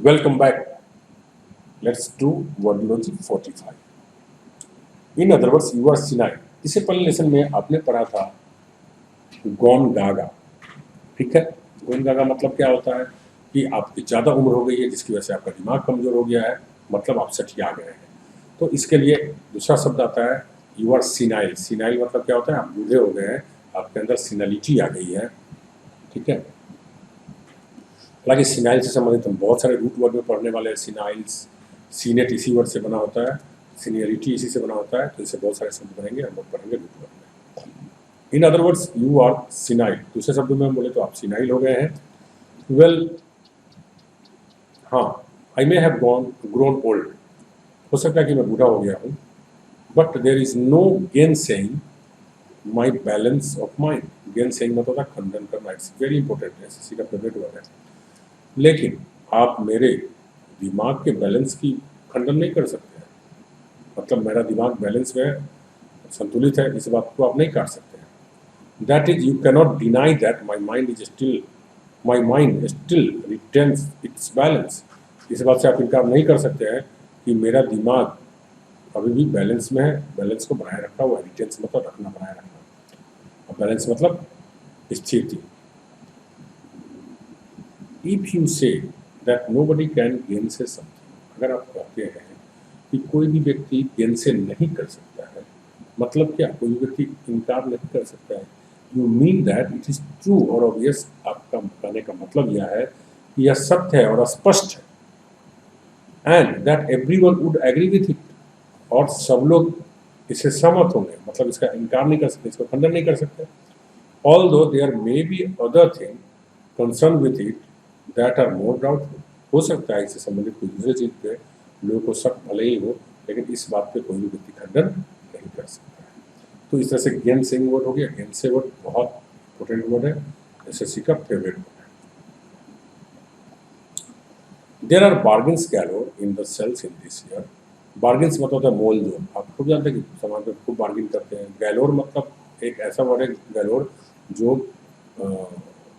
Welcome back. Let's do Wordology 45. In other words, you are senile. इससे पहले lesson में आपने पढ़ा था गॉन गागा. ठीक है, गॉन गागा मतलब क्या होता है कि आपकी ज़्यादा उम्र हो गई है जिसकी वजह से आपका दिमाग कमज़ोर हो गया है, मतलब आप सठिया गए हैं. तो इसके लिए दूसरा शब्द आता है यू आर सिनाइल. सिनाइल मतलब क्या होता है, आप बूढ़े हो गए हैं, आपके अंदर सिनालिटी आ गई है. ठीक है, हालांकि सिनाइल से संबंधित हम बहुत सारे रूट वर्ड में पढ़ने वाले हैं. सिनाइल्स, सीनेट इसी वर्ड से बना होता है, सीनियरिटी इसी से बना होता है, तो इससे बहुत सारे शब्द बनेंगे, हम लोग पढ़ेंगे रूट वर्ड में. In other words you are senile. दूसरे शब्दों में हम बोले तो आप सिनाइल हो गए हैं. वेल, हाँ, I may have grown old. हो सकता है कि मैं बूढ़ा हो गया हूँ, but there is no gainsaying my balance of mind. Gainsaying मतलब होता है खंडन करना. इट्स वेरी इंपॉर्टेंट है, एसएससी का फेवरेट वर्ड है. लेकिन आप मेरे दिमाग के बैलेंस की खंडन नहीं कर सकते हैं. मतलब मेरा दिमाग बैलेंस में संतुलित है, इस बात को आप नहीं काट सकते हैं. That is, you cannot deny that my mind still retains it's balance. इस बात से आप इनकार नहीं कर सकते हैं कि मेरा दिमाग अभी भी बैलेंस में है, बैलेंस को बनाए रखा हुआ है. रिटेंस मतलब रखना, बनाए रखना, और बैलेंस मतलब स्थिति. If you say that nobody can gainsay something, अगर आप कहते हैं कि कोई भी व्यक्ति gainsay नहीं कर सकता है, मतलब क्या, कोई भी व्यक्ति इनकार नहीं कर सकता है, you mean that it is true or obvious. आपका कहने का मतलब यह है कि यह सत्य है और स्पष्ट है, and that everyone would agree with it, और सब लोग इससे सहमत होंगे, मतलब इसका इनकार नहीं कर सकते, इसको खंडन नहीं कर सकते. Although there may be other thing concerned with it that are more doubtful. हो सकता है इससे संबंधित कोई दूसरी चीज पे लोगों को शक भले ही हो, लेकिन इस बात पे कोई भी व्यक्ति खंडन नहीं कर सकता है. तो इस तरह से गेन सेइंग वर्ड हो गया. गेन से वर्ड बहुत इंपॉर्टेंट वर्ड है, एसएससी का फेवरेट वर्ड है. There are bargains galore in the sales in this year. Bargains मतलब होता है मोल जोल. आप खूब जानते हैं कि सामान पे खूब बार्गेन करते हैं. गैलोर मतलब एक ऐसा वर्ड है गैलोर जो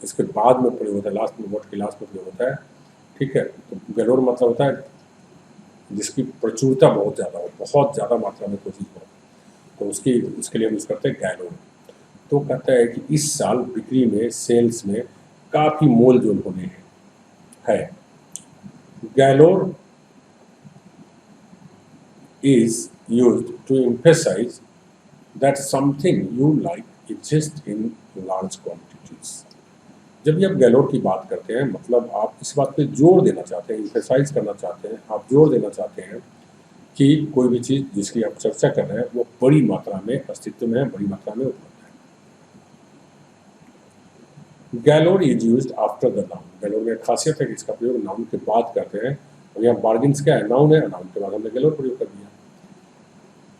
इसके बाद में प्रयोग होता है, लास्ट में, वर्ड के लास्ट में प्रयोग होता है. ठीक है, तो गैलोर मतलब होता है जिसकी प्रचुरता बहुत ज़्यादा हो, बहुत ज़्यादा मात्रा में कोई चीज़ हो, तो उसके लिए हम यूज़ करते हैं गैलोर. तो कहता है कि इस साल बिक्री में, सेल्स में काफ़ी मोल जोल होने है. Galore is used to emphasize that something you like exists in large quantities. जब भी आप गैलोर की बात करते हैं, मतलब आप इस बात पे जोर देना चाहते हैं, emphasize करना चाहते हैं, आप जोर देना चाहते हैं कि कोई भी चीज़ जिसकी आप चर्चा कर रहे हैं वो बड़ी मात्रा में अस्तित्व में है, बड़ी मात्रा में उपलब्ध है. Galore is used after the noun. Galore में एक खासियत है कि इसका प्रयोग नाउन के बाद करते हैं, और यहाँ बार्गेन्स क्या है, नाउन है, नाउन के बाद हमने गैलोर प्रयोग कर दिया.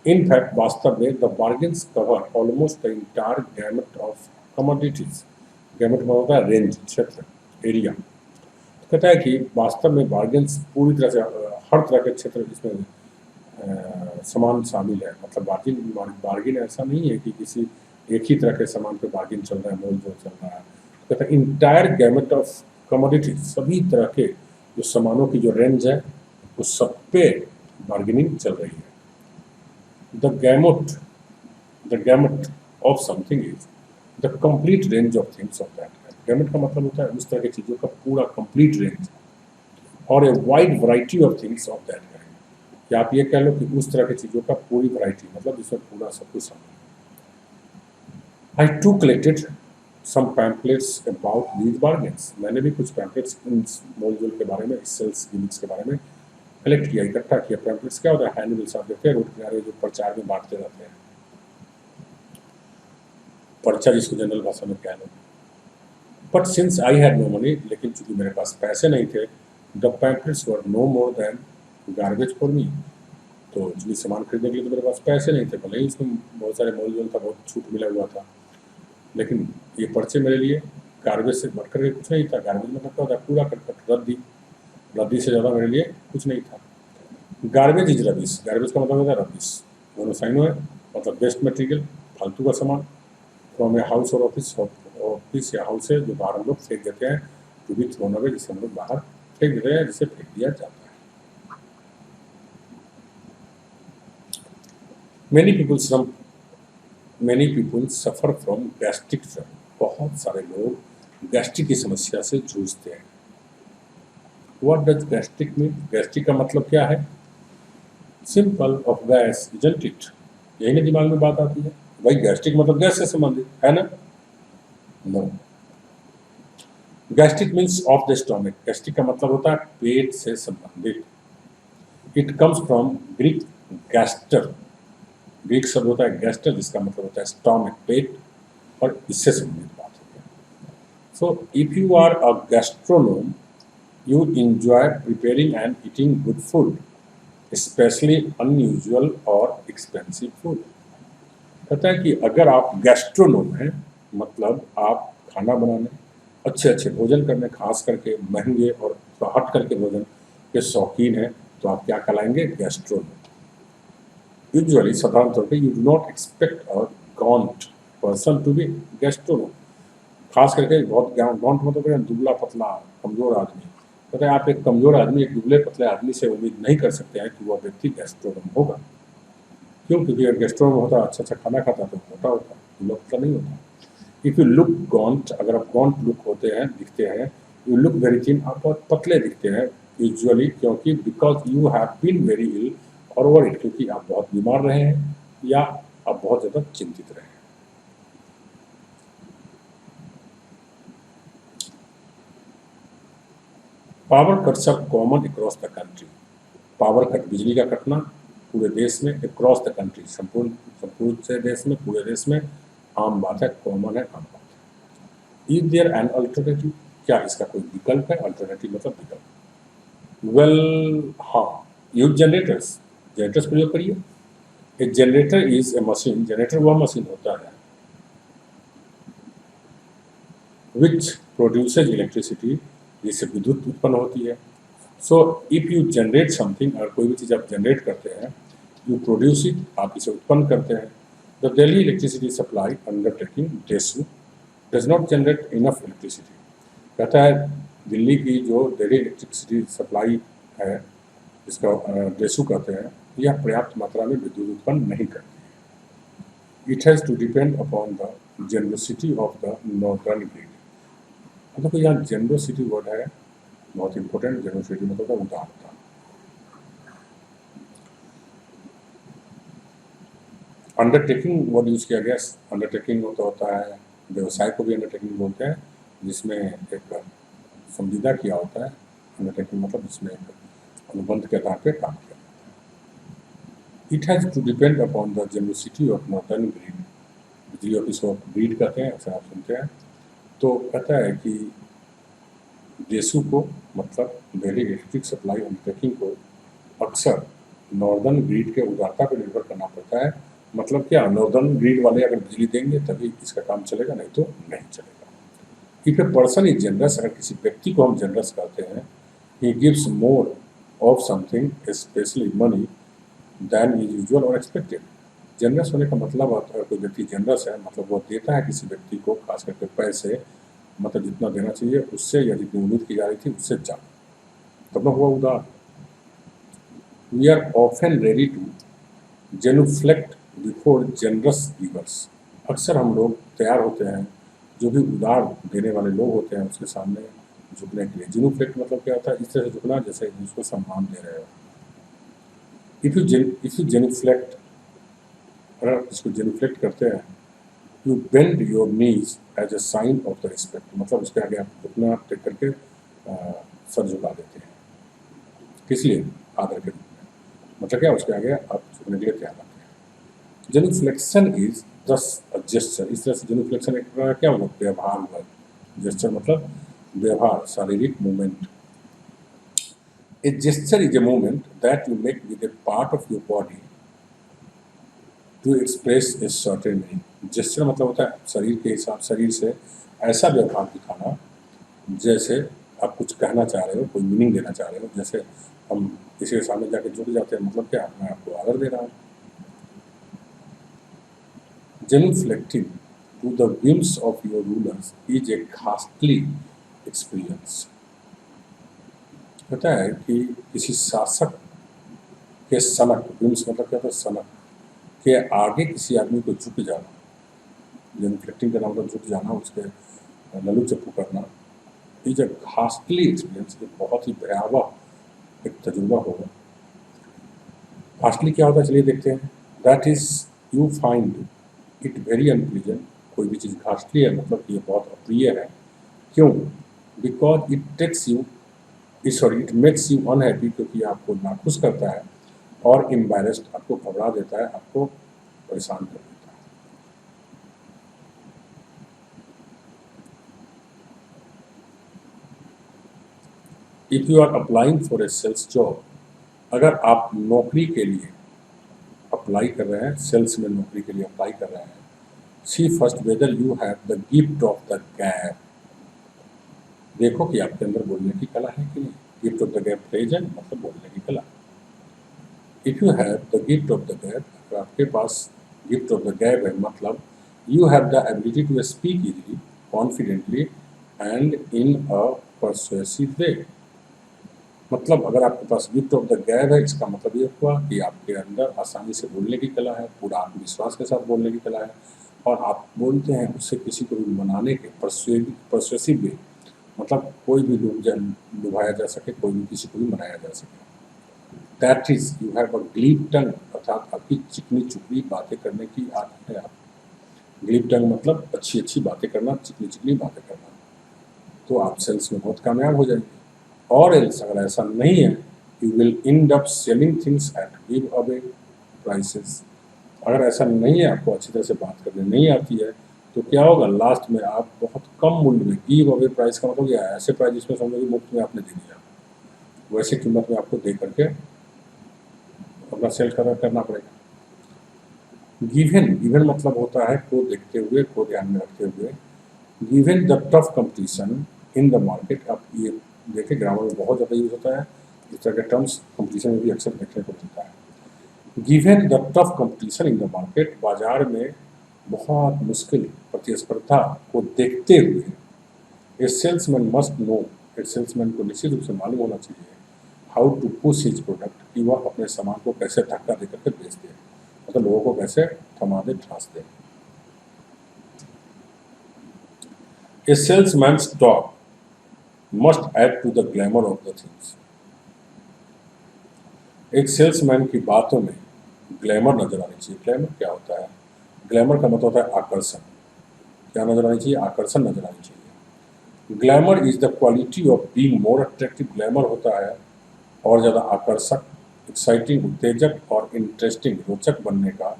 In fact, वास्तव में the bargains cover almost the entire gamut of commodities. Gamut मतलब होता है रेंज, क्षेत्र, एरिया. तो कहता है कि वास्तव में बार्गेन्स पूरी तरह से हर तरह के क्षेत्र इसमें सामान शामिल है. मतलब बार्गेन ऐसा नहीं है कि किसी एक ही तरह के सामान पे बार्गेन चल रहा है, मोल जोल चल रहा है. तो कहता है इंटायर गैमेट ऑफ कमोडिटीज, सभी तरह के जो सामानों की जो रेंज है उस सब पे बार्गेनिंग चल रही है. The gamut of something is the complete range of things of that kind. Gamut का मतलब होता है उस तरह की चीज़ों का पूरा complete range, और a wide variety of things of that kind. या आप ये कह लो कि उस तरह की चीज़ों का पूरी वैरायटी, मतलब इसमें पूरा सब कुछ शामिल है. I too collected some pamphlets about these bargains. मैंने भी कुछ pamphlets इन मोल जोल के बारे में, सेल्स गिमिक्स के बारे में कलेक्ट किया, इकट्ठा किया. पैम्पलेट्स क्या होता है, हैंडबिल्स आप देखते हैं रोड किनारे जो प्रचार में बांटते रहते हैं, पर्चा जिसको जनरल भाषा में कह लो. But since I had no money, लेकिन चूंकि मेरे पास पैसे नहीं थे, the pamphlets were no more than garbage for me. तो चूंकि सामान खरीदने के लिए तो मेरे पास पैसे नहीं थे, भले ही उसमें बहुत सारे मोल जोल था, बहुत छूट मिला हुआ था, लेकिन ये पर्चे मेरे लिए गार्बेज से बढ़ कर कुछ नहीं था. गार्बेज मतलब क्या होता है, कूड़ा करकट, रद्दी से ज़्यादा मेरे लिए कुछ नहीं था. Garbage is rubbish. गार्बेज का मतलब होता है रबिश, दोनों साइनो है, मतलब वेस्ट मटेरियल, फालतू का सामान. फ्रॉम ए हाउस और ऑफिस या हाउस है जो बाहर हम लोग फेंक देते हैं, टू बी थ्रोन अवे, जिसे हम लोग बाहर फेंक देते हैं, जिसे फेंक दिया जाता है। Many people suffer from gastric trouble. बहुत सारे लोग गैस्ट्रिक की समस्या से जूझते हैं। What does gastric mean? Gastric का मतलब क्या है? Simple of gas, isn't it? यही ना दिमाग में बात आती है, भाई गैस्ट्रिक मतलब गैस से संबंधित है ना? No, gastric means of the stomach. Gastric का मतलब होता है पेट से संबंधित। It comes from Greek gaster. Greek शब्द होता है गैस्टर, जिसका मतलब होता है स्टोमक, पेट, और इससे संबंधित बात होती है। So if you are a gastronome, you enjoy preparing and eating good food, especially unusual or expensive food। कहता है कि अगर आप गैस्ट्रोनोम हैं, मतलब आप खाना बनाने, अच्छे अच्छे भोजन करने, खास करके महंगे और हट करके भोजन के शौकीन हैं, तो आप क्या कहलाएंगे? गैस्ट्रोनोम। यूजुअली, साधारण तौर पे, you do not expect a gaunt person to be gastronome. खास करके बहुत गॉन्ट मतलब दुबला पतला कमजोर आदमी। कहते हैं आप एक कमजोर आदमी, एक दुबले पतले आदमी से उम्मीद नहीं कर सकते हैं कि वह व्यक्ति गैस्ट्रोनोम होगा। क्यों? क्योंकि अगर गैस्ट्रोनोम होता, अच्छा अच्छा खाना खाता, तो मोटा होता, दुबला पतला नहीं होता। इफ यू लुक गॉन्ट, अगर आप गॉन्ट लुक होते हैं, दिखते हैं, यू लुक वेरी थिन, आप बहुत पतले दिखते हैं यूजुअली, क्योंकि because you have been very ill or worried, क्योंकि आप बहुत बीमार रहे हैं या आप बहुत ज़्यादा चिंतित रहे हैं। Power cuts are common across the country. Power cut, बिजली का कटना पूरे देश में, अक्रॉस द कंट्री, संपूर्ण से देश में, पूरे देश में आम बात है, कॉमन है, आम बात है। Is there an alternative? क्या इसका कोई विकल्प है? अल्टरनेटिव मतलब विकल्प। वेल हाँ, यूज जनरेटर्स, जनरेटर्स प्रयोग करिए। A generator is a machine, generator वह मशीन होता है विच प्रोड्यूसेज इलेक्ट्रिसिटी, जिससे विद्युत उत्पन्न होती है। So if you generate something, अगर कोई भी चीज़ आप जनरेट करते हैं, यू प्रोड्यूस इट, आप इसे उत्पन्न करते हैं। The Delhi electricity supply undertaking DESU does not generate enough electricity. कहता है दिल्ली की जो दिल्ली इलेक्ट्रिसिटी सप्लाई है, इसका डेसू कहते हैं, यह पर्याप्त मात्रा में विद्युत उत्पन्न नहीं करती है। It has to depend upon the generosity of the northern grid. मतलब यहाँ जेनरोसिटी वर्ड है बहुत इंपॉर्टेंट। जेनरोसिटी मतलब उदारता। अंडरटेकिंग वर्ड यूज किया गया। अंडरटेकिंग तो होता है, व्यवसाय को भी अंडरटेकिंग बोलते हैं, जिसमें एक संविदा किया होता है। अंडरटेकिंग मतलब जिसमें एक अनुबंध के आधार पर काम किया जाता है। It has to depend upon the generosity of northern grid. बिजली ऑफिस को ग्रिड कहते हैं, अक्सर आप सुनते हैं। तो कहता है कि जेसू को, मतलब दिल्ली इलेक्ट्रिक सप्लाई अंडरटेकिंग को, अक्सर नॉर्दर्न ग्रिड के उदारता पर निर्भर करना पड़ता है। मतलब क्या? नॉर्दर्न ग्रिड वाले अगर बिजली देंगे तभी इसका काम चलेगा, नहीं तो नहीं चलेगा। If a person is generous, अगर किसी व्यक्ति को हम जनरस कहते हैं, he gives more of something, specially money, than is usual और एक्सपेक्टेड। जनरस होने का मतलब, अगर कोई व्यक्ति जनरस है, मतलब वो देता है किसी व्यक्ति को, खास करके पैसे, मतलब जितना देना चाहिए उससे, या जितनी उम्मीद की जा रही थी उससे ज़्यादा, तब ना हुआ उदार। We are often ready to genuflect before generous givers. अक्सर हम लोग तैयार होते हैं जो भी उदार देने वाले लोग होते हैं उसके सामने झुकने के लिए। जेनुफ्लेक्ट मतलब क्या होता है? इस तरह से झुकना जैसे जिसको सम्मान दे रहे हो। इफ यू जेनुफ्लेक्ट, अगर इसको जेनुफ्लेक्ट करते हैं, you bend your knees as a sign of the respect, मतलब उसके आगे आप घुटना टेक करके सर झुका देते हैं। किस लिए? आदर के रूप में। मतलब क्या? उसके आगे आप झुकने के लिए तैयार आते हैं। जेनुफ्लेक्शन इज दस अ जेस्चर। इस तरह से जेनुफ्लेक्शन एक प्रकार क्या होगा? व्यवहार हुआ। जेस्चर मतलब व्यवहार, शारीरिक movement. A gesture is a movement that you make with a part of your body to express a certain meaning. Gesture मतलब होता है शरीर के हिसाब, शरीर से ऐसा व्यवहार दिखाना जैसे आप कुछ कहना चाह रहे हो, कोई मीनिंग देना चाह रहे हो। जैसे हम किसी के सामने जाके झुक जाते हैं, मतलब क्या? मैं आपको आदर दे रहा हूँ। Genuflecting to the whims of your rulers is a costly experience। कहता है कि किसी शासक के सनक, विम्स मतलब क्या होता है, सनक के आगे किसी आदमी को झुक जाना, जनफ्लेक्टिंग का नाम मतलब झुक जाना, उसके ललू चप्पू करना, इज अ घास्टली एक्सपीरियंस, एक बहुत ही भयावह एक तजुर्बा होगा। घास्टली क्या होता है, चलिए देखते हैं। That is you find it very unpleasant, कोई भी चीज़ घास्टली है मतलब कि ये बहुत अप्रिय है। क्यों? Because it takes you, sorry, it makes you unhappy, क्योंकि आपको नाखुश करता है, और एम्बैरेस्ड, आपको घबरा देता है, आपको परेशान कर देता है। If you are applying for a sales job, अगर आप नौकरी के लिए अप्लाई कर रहे हैं, सेल्स में नौकरी के लिए अप्लाई कर रहे हैं, see first whether you have the gift of the gab, देखो कि आपके अंदर बोलने की कला है कि नहीं। Gift of the gab present मतलब बोलने की कला। If you have the gift of the gab, अगर आपके पास गिफ्ट ऑफ द गैप है मतलब you have the ability to speak easily, confidently and in a persuasive way, मतलब अगर आपके पास गिफ्ट ऑफ द गैप है, इसका मतलब ये हुआ कि आपके अंदर आसानी से बोलने की कला है, पूरा आत्मविश्वास के साथ बोलने की कला है, और आप बोलते हैं उससे किसी को भी मनाने के, परसुएसिव वे मतलब कोई भी लुभाया जा सके, कोई भी किसी को भी मनाया जा सके। That is you have a glib tongue, अर्थात आपकी चिकनी चुपड़ी बातें करने की आदत है। आप ग्लीप टंग मतलब अच्छी अच्छी बातें करना, चिकनी चिकनी बातें करना, तो आप सेल्स में बहुत कामयाब हो जाएंगे। और एल्स अगर ऐसा नहीं है, you will and up selling things at give away prices, अगर ऐसा नहीं है, आपको अच्छी तरह से बात करनी नहीं आती है, तो क्या होगा, लास्ट में आप बहुत कम मूल्य में, गिव अवे प्राइस का मतलब क्या है, ऐसे प्राइस जिसमें समझो कि मुफ्त में आपने दे दिया, वैसे कीमत में आपको दे करके अपना सेल करना पड़ेगा। गिवन, गिवन मतलब होता है को देखते हुए, को ध्यान में रखते हुए। Given the tough competition in the market, आप ये देखिए ग्रामर में बहुत ज़्यादा यूज होता है, इस तरह के टर्म्स कंपटीशन में भी अक्सर देखने को मिलता है। Given the tough competition in the market, बाजार में बहुत मुश्किल प्रतिस्पर्धा को देखते हुए, ए सेल्समैन मस्ट नो, एक सेल्समैन को निश्चित रूप से मालूम होना चाहिए how to push his product, कि वह अपने सामान को कैसे धक्का दे करके बेच दे, मतलब लोगों को कैसे थमा दे, ठास दे। A salesman's talk must add to the glamour of the things, एक सेल्समैन की बातों में ग्लैमर नजर आनी चाहिए। ग्लैमर क्या होता है? ग्लैमर का मतलब होता है आकर्षण। क्या नजर आनी चाहिए? आकर्षण नजर आनी चाहिए। Glamour is the quality of being more attractive, glamour होता है और ज़्यादा आकर्षक, एक्साइटिंग, उत्तेजक और इंटरेस्टिंग, रोचक बनने का,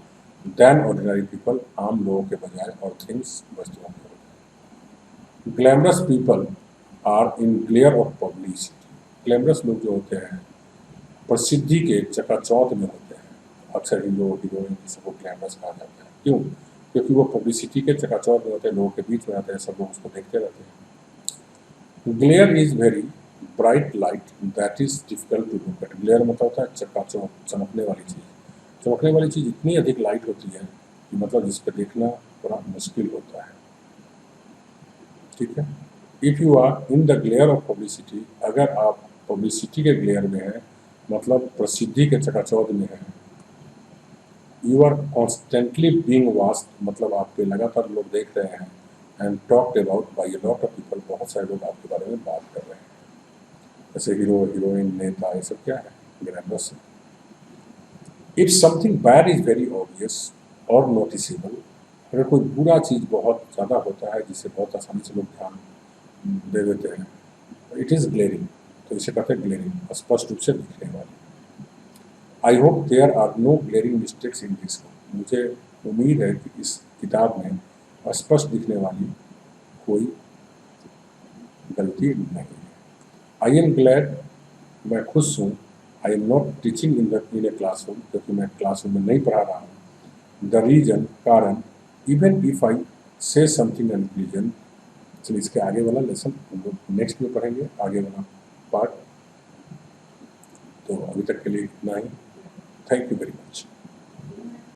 देन ऑर्डिनरी पीपल, आम लोगों के बजाय, और थिंग्स, वस्तुओं के बजाय। Glamorous people are in glare of publicity, glamorous लोग जो होते हैं प्रसिद्धि के चकाचौंध में होते हैं। अक्सर हीरो हीरोइन सबको ग्लैमरस कहा जाता है। क्यों? क्योंकि वो पब्लिसिटी के चकाचौंध में होते हैं, लोगों के बीच में रहते हैं, सब लोग उसको देखते रहते हैं। Glare is very bright light that is difficult to look at, glare मतलब होता है चकाचौंध, चमकने वाली चीज़। चमकने वाली चीज़ इतनी अधिक लाइट होती है कि मतलब जिस पर देखना थोड़ा मुश्किल होता है। ठीक है। If you are in the glare of publicity, अगर आप पब्लिसिटी के ग्लेयर में हैं, मतलब प्रसिद्धि के चकाचौंध में हैं, you are constantly being watched, मतलब आप पे लगातार लोग देख रहे हैं, and talked about by a lot of people, बहुत सारे लोग आपके बारे में बात कर रहे हैं। जैसे हीरो हीरोइन, नेता, ये सब क्या है? ग्लैमरस है। If something bad is very obvious और नोटिसेबल, अगर कोई बुरा चीज़ बहुत ज़्यादा होता है जिससे बहुत आसानी से लोग ध्यान दे देते हैं, इट इज़ ग्लेरिंग, तो इसे कहते हैं ग्लेरिंग, स्पष्ट रूप से दिखने वाली। I hope there are no glaring mistakes in this book, मुझे उम्मीद है कि इस किताब में स्पष्ट दिखने वाली कोई गलती नहीं है। आई एम ग्लैड, मैं खुश हूँ। I am not teaching in a classroom, क्योंकि मैं क्लासरूम में नहीं पढ़ा रहा हूँ। द रीजन, कारण, इवन इफ आई से समथिंग अनप्लीजेंट, चलिए इसके आगे वाला लेसन हम लोग नेक्स्ट में पढ़ेंगे, आगे वाला पार्ट। तो अभी तक के लिए इतना ही। Thank you very much.